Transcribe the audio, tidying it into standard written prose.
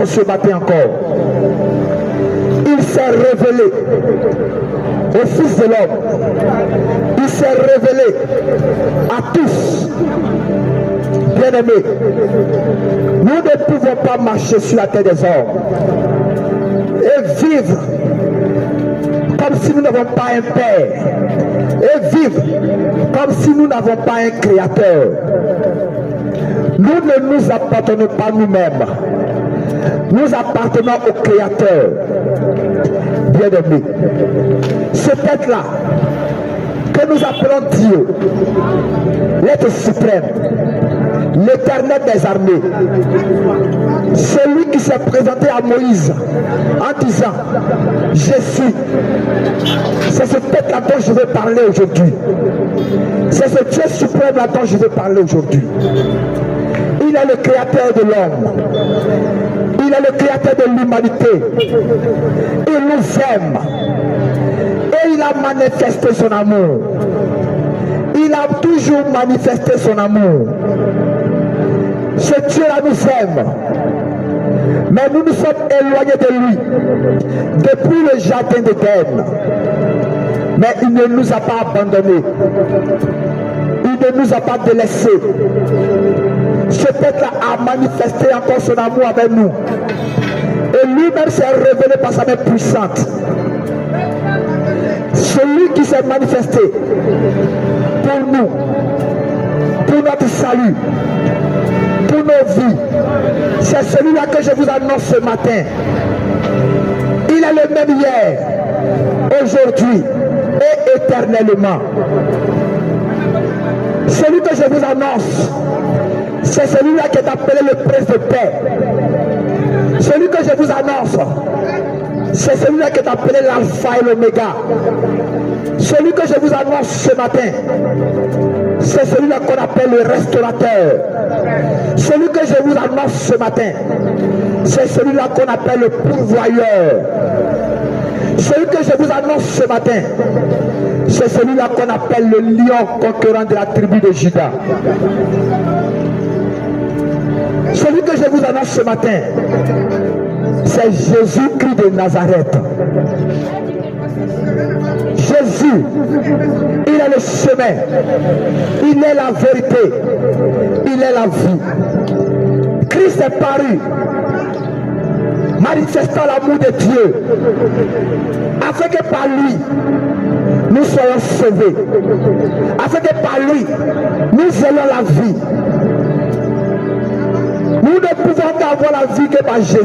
ce matin encore. Il s'est révélé au Fils de l'homme. Il s'est révélé à tous. Bien-aimés, nous ne pouvons pas marcher sur la terre des hommes et vivre comme si nous n'avons pas un Père, et vivre comme si nous n'avons pas un Créateur. Nous ne nous appartenons pas nous-mêmes. Nous appartenons au Créateur. Bien-aimés, cet être-là que nous appelons Dieu, l'être suprême, l'Éternel des armées, celui qui s'est présenté à Moïse en disant je suis, c'est ce être-là dont je veux parler aujourd'hui. C'est ce Dieu suprême là dont je veux parler aujourd'hui. Il est le créateur de l'homme. Il est le créateur de l'humanité. Il nous aime. Et il a manifesté son amour. Il a toujours manifesté son amour. Ce Dieu-là nous aime. Mais nous nous sommes éloignés de lui depuis le jardin d'Éden. Mais il ne nous a pas abandonnés. Il ne nous a pas délaissés. Ce peuple a manifesté encore son amour avec nous. Et lui-même s'est révélé par sa main puissante. Celui qui s'est manifesté pour nous, pour notre salut, pour nos vies, c'est celui-là que je vous annonce ce matin. Il est le même hier, aujourd'hui et éternellement. Celui que je vous annonce, c'est celui-là qui est appelé le prince de paix. Celui que je vous annonce, c'est celui-là qui est appelé l'alpha et l'oméga. Celui que je vous annonce ce matin, c'est celui-là qu'on appelle le restaurateur. Celui que je vous annonce ce matin, c'est celui-là qu'on appelle le pourvoyeur. Celui que je vous annonce ce matin, c'est celui-là qu'on appelle le lion conquérant de la tribu de Juda. Celui que je vous annonce ce matin, c'est Jésus-Christ de Nazareth. Jésus, il est le chemin, il est la vérité, il est la vie. Christ est paru, manifestant l'amour de Dieu, afin que par lui, nous soyons sauvés, afin que par lui, nous ayons la vie. Nous ne pouvons avoir la vie que par Jésus.